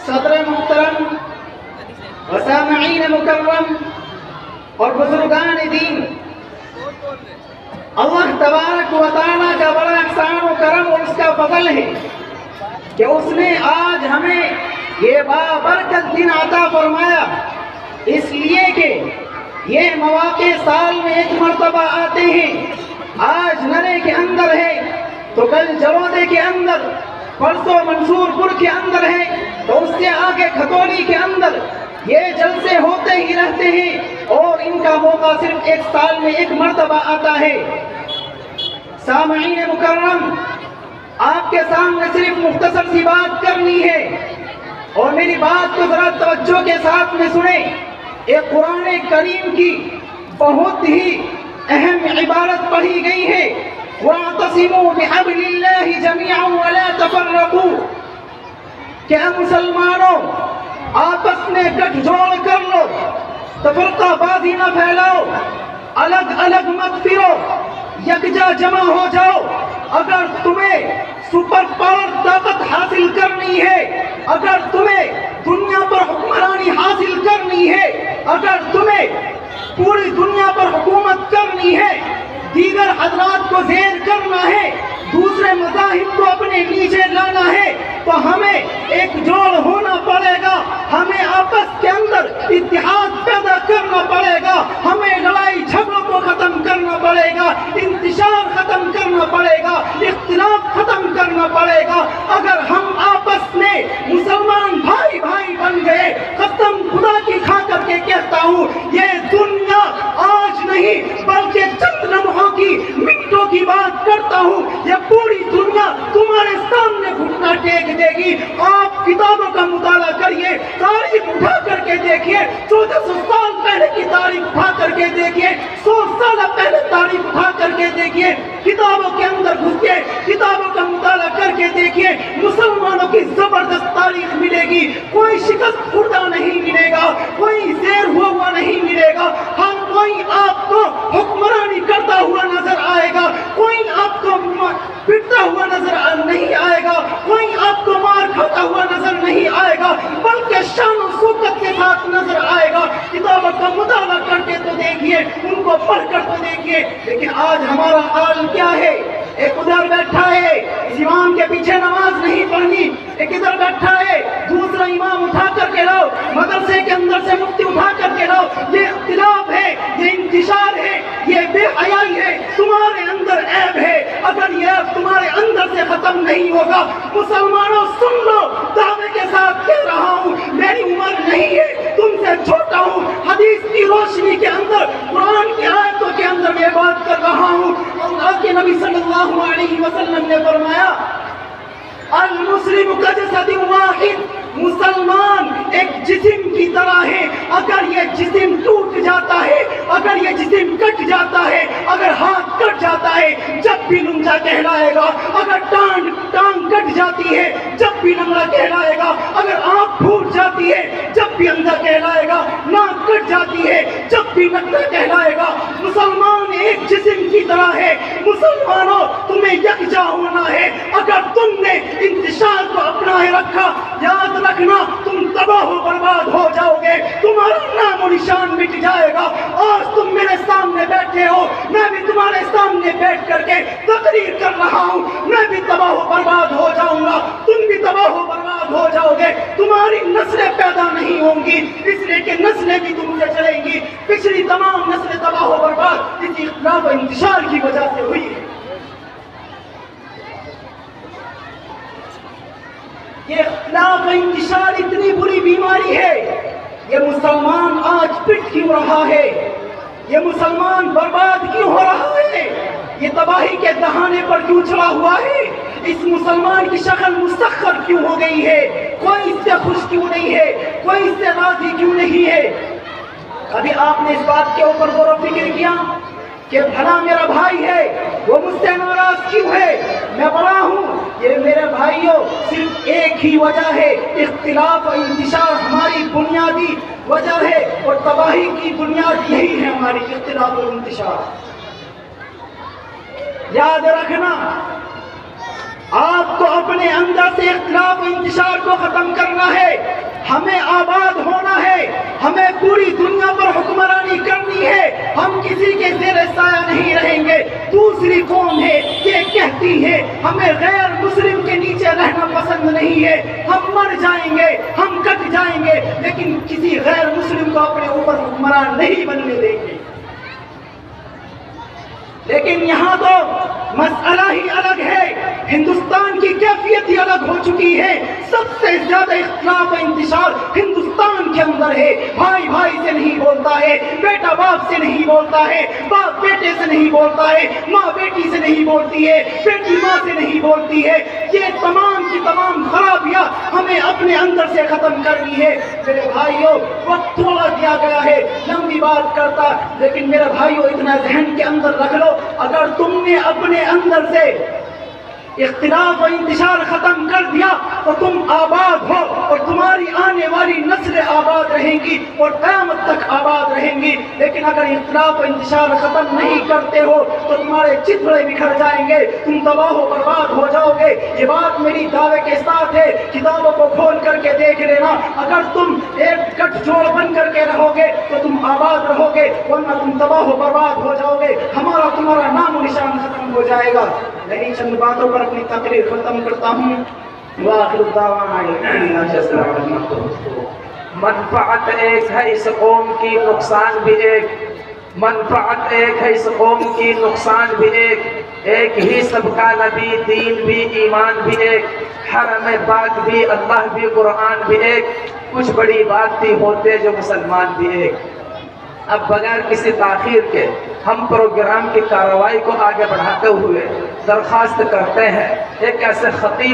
صدر محترم وسامعین مکرم اور بزرگان دین، اللہ تبارک و تعالیٰ کا بڑا احسان و کرم اور اس کا فضل ہے کہ اس نے آج ہمیں یہ بابرکت دن عطا فرمایا، اس لیے کہ یہ مواقع سال میں ایک مرتبہ آتے ہیں۔ آج نرے کے اندر ہے تو کل جرودے کے اندر، پرسوں منصور پور کے اندر ہے تو اس سے آگے کھتولی کے اندر، یہ جلسے ہوتے ہی رہتے ہیں اور ان کا موقع صرف ایک سال میں ایک مرتبہ آتا ہے۔ سامعین مکرم، آپ کے سامنے صرف مختصر سی بات کرنی ہے اور میری بات کو ذرا توجہ کے ساتھ میں سنیں۔ ایک قرآن کریم کی بہت ہی اہم عبارت پڑھی گئی ہے، وَاعْتَصِمُوا بِحَبْلِ اللَّهِ جَمِيعًا وَلَا تَفَرَّقُوا، کہ مسلمانوں آپس میں گٹھ جوڑ کر لو، تفرقہ بازی نہ پھیلاؤ، الگ الگ مت پھرو، یکجا جمع ہو جاؤ۔ اگر تمہیں سپر پاور طاقت حاصل کرنی ہے، اگر تمہیں دنیا پر حکمرانی حاصل کرنی ہے، اگر تمہیں پوری دنیا پر حکومت کرنی ہے، دیگر حضرات کو زیر کرنا ہے، دوسرے مذاہب کو اپنے نیچے لانا ہے، تو ہمیں ایک جوڑ ہونا پڑے گا، ہمیں آپس کے اندر اتحاد پیدا کرنا پڑے گا، ہمیں لڑائی جھگڑوں کو ختم کرنا پڑے گا، انتشار ختم کرنا پڑے گا، اختلاف ختم کرنا پڑے گا۔ اگر ہم آپس میں مسلمان بھائی بھائی بن گئے، قسم خدا کی کھا کر کے کہتا ہوں، یہ دنیا آج نہیں بلکہ چند لمحوں کی، منٹوں کی بات کرتا ہوں، یہ پوری دنیا تمہارے سامنے گھٹنا ٹیک دے گی۔ آپ کتابوں کا مطالعہ کریے، تاریخ اٹھا کر کے دیکھیے، 1400 سال پہلے کی تاریخ اٹھا کر کے دیکھیے، 100 سال پہلے تاریخ اٹھا کر کے دیکھیے، کتابوں کے اندر گھسیے، کتابوں کا مطالعہ کر کے دیکھیے، مسلمانوں کی زبردست تاریخ ملے گی، کوئی شکست خوردہ نہیں ملے گا، کوئی زیر ہوا نہیں ملے گا، ہر کوئی آپ کو حکمرانی کرتا ہوا نظر آئے گا، کوئی آپ کو پٹتا ہوا نظر نہیں آئے گا، کوئی آپ کو مار کھاتا ہوا نظر نہیں آئے گا، بلکہ شان و شوکت کے ساتھ نظر آئے گا۔ کتابوں کا مطالعہ کر کے تو دیکھیے، ان کو پڑھ کر تو دیکھیے۔ لیکن آج ہمارا حال کیا ہے؟ ایک ادھر بیٹھا ہے، اس امام کے پیچھے نماز نہیں پڑھنی، ایک ادھر بیٹھا ہے، دوسرا امام اٹھا کر کے لاؤ، مدرسے کے اندر سے مفتی اٹھا کر کے لاؤ۔ یہ اختلاف ہے، یہ انتشار ہے، یہ بے حیائی ہے، تمہارے اندر عیب ہے۔ اگر یہ عیب تمہارے اندر سے ختم نہیں ہوگا، مسلمانوں سن لو، دعوے کے ساتھ کہہ رہا ہوں، میری عمر نہیں ہے، تم سے چھوٹا ہوں، حدیث کی روشنی کے اندر، قرآن کی آیتوں کے اندر میں بات کر رہا ہوں۔ اللہ کے نبی صلی اللہ علیہ وسلم نے فرمایا، المسلم کجسد واحد، مسلمان ایک جسم کی طرح ہے، اگر یہ جسم ٹوٹ جاتا ہے، اگر یہ جسم کٹ جاتا ہے، اگر ہاتھ کٹ جاتا ہے جب بھی لنگا کہلائے گا، اگر ٹانگ کٹ جاتی ہے جب بھی لنگڑا کہلائے گا، اگر آنکھ پھوٹ جاتی ہے جب بھی اندھا کہلائے گا، ناک کٹ جاتی ہے جب بھی نکڑا کہلائے گا۔ مسلمان ایک جسم کی طرح ہے۔ مسلمانوں، تمہیں یکجا ہونا ہے۔ اگر تم نے انتشار کو اپنائے رکھا، یاد رکھنا تم تباہ و برباد ہو جاؤ گے، تمہارا نام و نشان مٹ جائے گا۔ آج تم میرے سامنے بیٹھے ہو، میں بھی تمہارے سامنے بیٹھ کر کے تقریر کر رہا ہوں، میں بھی تباہ و برباد ہو جاؤں گا، تم بھی تباہ و برباد ہو جاؤ گے، تمہاری نسلیں پیدا نہیں ہوں گی، اس لیے کہ نسلیں بھی تم سے چلیں گی۔ پچھلی تمام نسلیں تباہ و برباد اسی اختلاف و انتشار کی وجہ سے ہوئی ہے۔ یہ اختلاف و انتشار اتنی بری بیماری ہے، یہ مسلمان آج پٹ کیوں رہا ہے؟ یہ مسلمان برباد کیوں ہو رہا ہے؟ یہ تباہی کے دہانے پر کیوں چڑھا ہوا ہے؟ اس مسلمان کی شکل مسخر کیوں ہو گئی ہے؟ کوئی اس سے خوش کیوں نہیں ہے؟ کوئی اس سے راضی کیوں نہیں ہے؟ ابھی آپ نے اس بات کے اوپر غور و فکر کیا کہ بھلا میرا بھائی ہے، وہ مجھ سے ناراض کیوں ہے؟ میں بڑا ہوں۔ یہ میرے بھائیوں، صرف ایک ہی وجہ ہے، اختلاف و انتشار ہماری بنیادی وجہ ہے، اور تباہی کی بنیاد یہی ہے ہماری اختلاف و انتشار۔ یاد رکھنا، آپ کو اپنے اندر سے اختلاف و انتشار کو ختم کرنا ہے۔ ہمیں آباد ہونا ہے، ہمیں پوری دنیا پر حکمرانی کرنی ہے، ہم کسی کے زیر سایہ نہیں رہیں گے۔ دوسری قوم ہے یہ کہتی ہے ہمیں غیر مسلم کے نیچے رہنا پسند نہیں ہے، ہم مر جائیں گے، ہم کٹ جائیں گے، لیکن کسی غیر مسلم کو اپنے اوپر حکمران نہیں بننے دیں گے۔ لیکن یہاں تو مسئلہ ہی الگ ہے، ہندوستان کی کیفیت ہی الگ ہو چکی ہے۔ سب سے زیادہ اختلاف و انتشار ہندوستان کے اندر ہے۔ بھائی بھائی سے نہیں بولتا ہے، بیٹا باپ سے نہیں بولتا ہے، باپ بیٹے سے نہیں بولتا ہے، ماں بیٹی سے نہیں بولتی ہے، بیٹی ماں سے نہیں بولتی ہے۔ یہ تمام کی تمام خرابیاں ہمیں اپنے اندر سے ختم کرنی ہے۔ میرے بھائیوں، وقت تھوڑا دیا گیا ہے، لمبی بات کرتا، لیکن میرے بھائیوں اتنا ذہن کے اندر رکھ لو، اگر تم نے اپنے اندر سے اختلاف و انتشار ختم کر دیا تو تم آباد ہو، اور تمہاری آنے والی نسلیں آباد رہیں گی اور قیامت تک آباد رہیں گی۔ لیکن اگر اختلاف و انتشار ختم نہیں کرتے ہو تو تمہارے چترے بکھر جائیں گے، تم تباہ و برباد ہو جاؤ گے۔ یہ بات میری دعوے کے ساتھ ہے، کتابوں کو کھول کر کے دیکھ لینا۔ اگر تم ایک گٹھ جوڑ بن کر کے رہو گے تو تم آباد رہو گے، ورنہ تم تباہ و برباد ہو جاؤ گے، تمہارا نام و نشان ختم ہو جائے گا۔ یہی چند باتوں پر اپنی تقریر ختم کرتا ہوں۔ وآخر دعوانا منفعت ایک ہے اس قوم کی، نقصان بھی ایک، منفعت ایک ہے اس قوم کی، نقصان بھی ایک ہی سب کا نبی، دین بھی، ایمان بھی ایک، حرم پاک بھی، اللہ بھی، قرآن بھی ایک، کچھ بڑی بات بھی ہوتے جو مسلمان بھی ایک۔ اب بغیر کسی تاخیر کے ہم پروگرام کی کارروائی کو آگے بڑھاتے ہوئے درخواست کرتے ہیں ایک ایسے خطیب